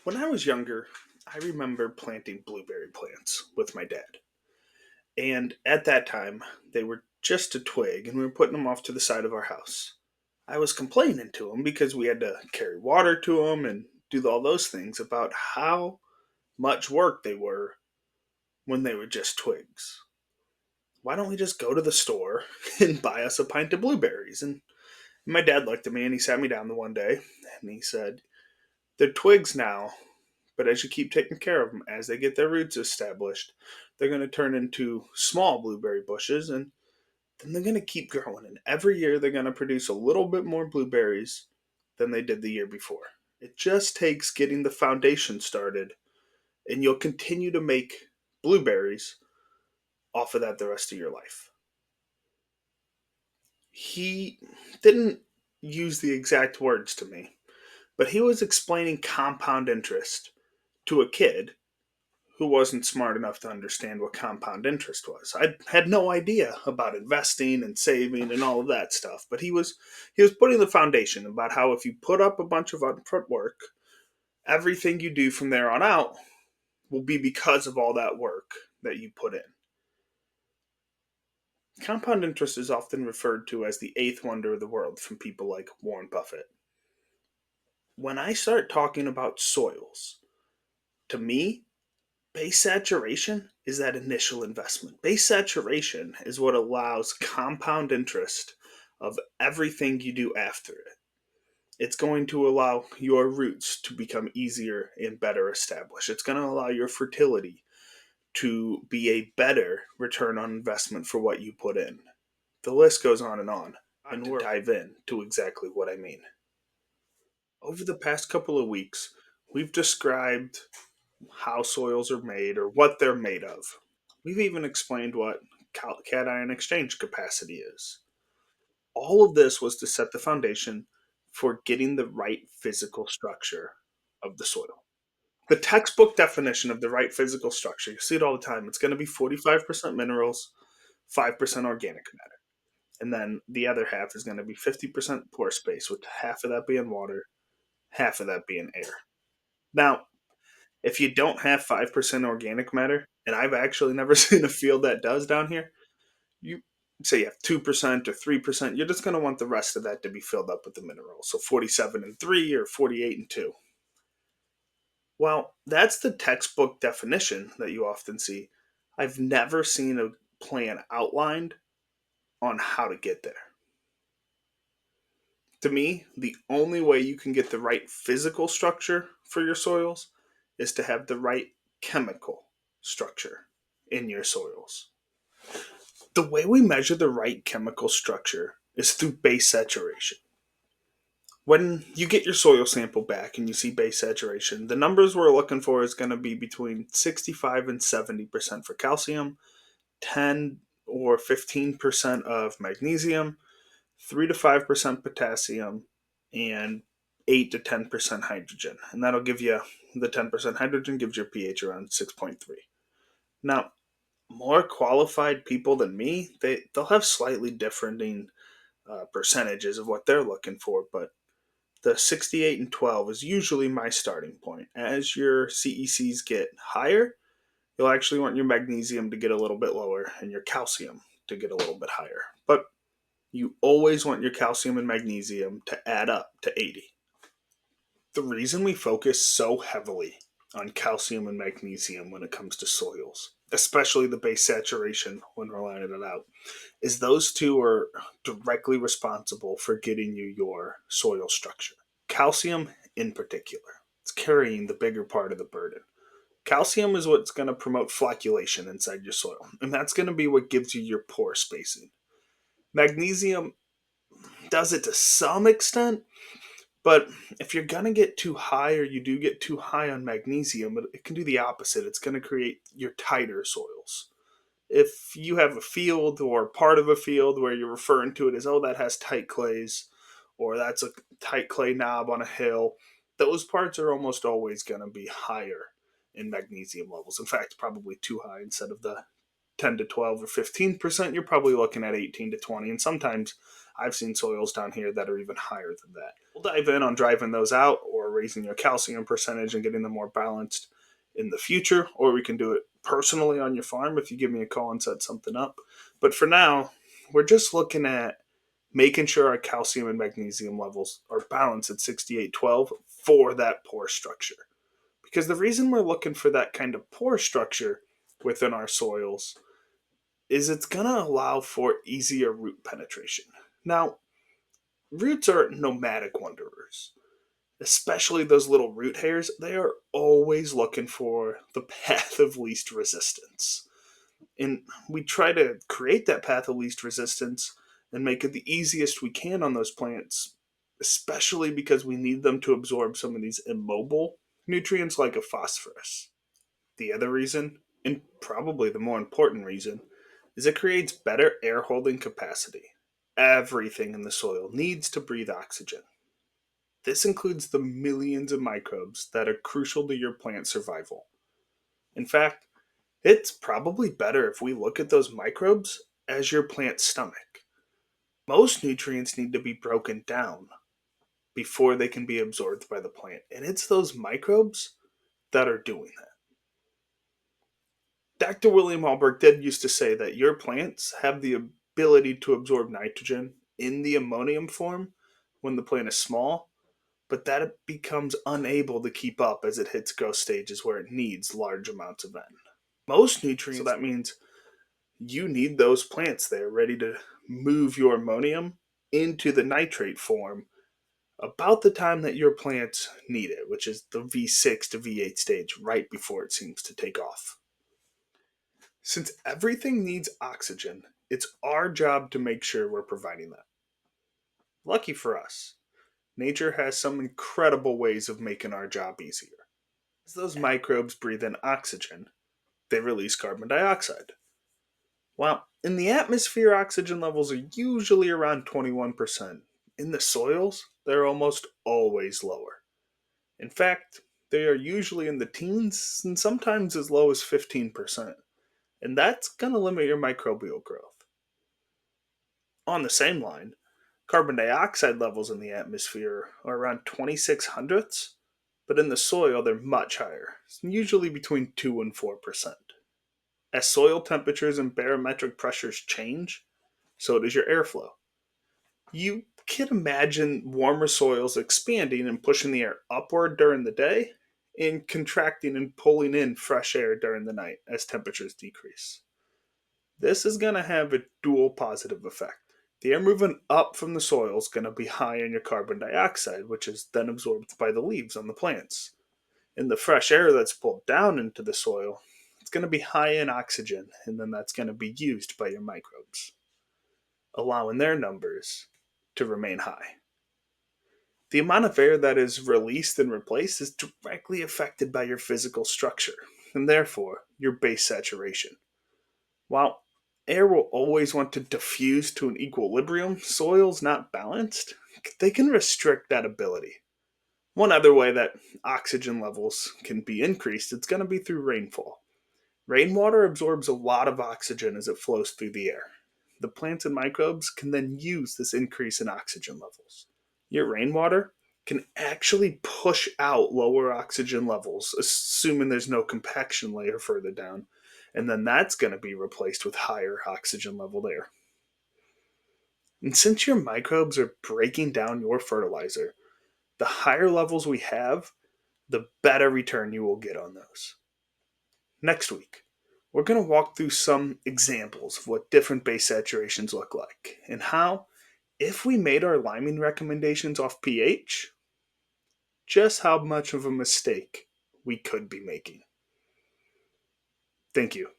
When I was younger, I remember planting blueberry plants with my dad. And at that time, they were just a twig, and we were putting them off to the side of our house. I was complaining to him because we had to carry water to them and do all those things about how much work they were when they were just twigs. Why don't we just go to the store and buy us a pint of blueberries? And my dad looked at me and he sat me down the one day and he said, "They're twigs now, but as you keep taking care of them, as they get their roots established, they're going to turn into small blueberry bushes and then they're going to keep growing. And every year they're going to produce a little bit more blueberries than they did the year before. It just takes getting the foundation started, and you'll continue to make blueberries off of that the rest of your life." He didn't use the exact words to me, but he was explaining compound interest to a kid who wasn't smart enough to understand what compound interest was. I had no idea about investing and saving and all of that stuff, but he was putting the foundation about how if you put up a bunch of upfront work, everything you do from there on out will be because of all that work that you put in. Compound interest is often referred to as the eighth wonder of the world from people like Warren Buffett. When I start talking about soils, to me, base saturation is that initial investment. Base saturation is what allows compound interest of everything you do after it. It's going to allow your roots to become easier and better established. It's going to allow your fertility to be a better return on investment for what you put in. The list goes on and on. And we'll dive in to exactly what I mean. Over the past couple of weeks, we've described how soils are made or what they're made of. We've even explained what cation exchange capacity is. All of this was to set the foundation for getting the right physical structure of the soil. The textbook definition of the right physical structure, you see it all the time, it's going to be 45% minerals, 5% organic matter. And then the other half is going to be 50% pore space, with half of that being water, half of that being air. Now, if you don't have 5% organic matter, and I've actually never seen a field that does down here, you say you have 2% or 3%, you're just going to want the rest of that to be filled up with the minerals. So 47 and 3 or 48 and 2. Well, that's the textbook definition that you often see. I've never seen a plan outlined on how to get there. To me, the only way you can get the right physical structure for your soils is to have the right chemical structure in your soils. The way we measure the right chemical structure is through base saturation. When you get your soil sample back and you see base saturation, the numbers we're looking for is going to be between 65 and 70% for calcium, 10 or 15% of magnesium, 3 to 5% potassium, and 8 to 10% hydrogen. And that'll give you the 10% hydrogen gives your pH around 6.3. Now, more qualified people than me, they'll have slightly differing percentages of what they're looking for, but the 68 and 12 is usually my starting point. As your CECs get higher, you'll actually want your magnesium to get a little bit lower and your calcium to get a little bit higher. But you always want your calcium and magnesium to add up to 80. The reason we focus so heavily on calcium and magnesium when it comes to soils, especially the base saturation when we're lining it out, is those two are directly responsible for getting you your soil structure. Calcium, in particular, it's carrying the bigger part of the burden. Calcium is what's going to promote flocculation inside your soil, and that's going to be what gives you your pore spacing. Magnesium does it to some extent, but if you're going to get too high or you do get too high on magnesium, it can do the opposite. It's going to create your tighter soils. If you have a field or part of a field where you're referring to it as, oh, that has tight clays, or that's a tight clay knob on a hill, those parts are almost always going to be higher in magnesium levels. In fact, probably too high. Instead of the 10 to 12 or 15%, you're probably looking at 18 to 20. And sometimes I've seen soils down here that are even higher than that. We'll dive in on driving those out or raising your calcium percentage and getting them more balanced in the future, or we can do it personally on your farm if you give me a call and set something up. But for now, we're just looking at making sure our calcium and magnesium levels are balanced at 68-12 for that pore structure. Because the reason we're looking for that kind of pore structure within our soils is it's going to allow for easier root penetration. Now, roots are nomadic wanderers, especially those little root hairs. They are always looking for the path of least resistance. And we try to create that path of least resistance and make it the easiest we can on those plants, especially because we need them to absorb some of these immobile nutrients like a phosphorus. The other reason, and probably the more important reason, is it creates better air holding capacity. Everything in the soil needs to breathe oxygen. This includes the millions of microbes that are crucial to your plant survival. In fact, it's probably better if we look at those microbes as your plant's stomach. Most nutrients need to be broken down before they can be absorbed by the plant, and it's those microbes that are doing that. Dr. William Hallberg did used to say that your plants have the ability to absorb nitrogen in the ammonium form when the plant is small, but that it becomes unable to keep up as it hits growth stages where it needs large amounts of N. Most nutrients, so that means you need those plants there ready to move your ammonium into the nitrate form about the time that your plants need it, which is the V6 to V8 stage, right before it seems to take off. Since everything needs oxygen, it's our job to make sure we're providing that. Lucky for us, nature has some incredible ways of making our job easier. As those microbes breathe in oxygen, they release carbon dioxide. While in the atmosphere, oxygen levels are usually around 21%. In the soils, they're almost always lower. In fact, they are usually in the teens and sometimes as low as 15%. And that's going to limit your microbial growth. On the same line, carbon dioxide levels in the atmosphere are around 26 hundredths, but in the soil they're much higher, usually between 2 and 4%. As soil temperatures and barometric pressures change, so does your airflow. You can imagine warmer soils expanding and pushing the air upward during the day and contracting and pulling in fresh air during the night as temperatures decrease. This is going to have a dual positive effect. The air moving up from the soil is going to be high in your carbon dioxide, which is then absorbed by the leaves on the plants. And the fresh air that's pulled down into the soil, it's going to be high in oxygen, and then that's going to be used by your microbes, allowing their numbers to remain high. The amount of air that is released and replaced is directly affected by your physical structure, and therefore your base saturation. While air will always want to diffuse to an equilibrium, soils not balanced, they can restrict that ability. One other way that oxygen levels can be increased, it's going to be through rainfall. Rainwater absorbs a lot of oxygen as it flows through the air. The plants and microbes can then use this increase in oxygen levels. Your rainwater can actually push out lower oxygen levels, assuming there's no compaction layer further down, and then that's going to be replaced with higher oxygen level air. And since your microbes are breaking down your fertilizer, the higher levels we have, the better return you will get on those. Next week, we're going to walk through some examples of what different base saturations look like and how, if we made our liming recommendations off pH, just how much of a mistake we could be making. Thank you.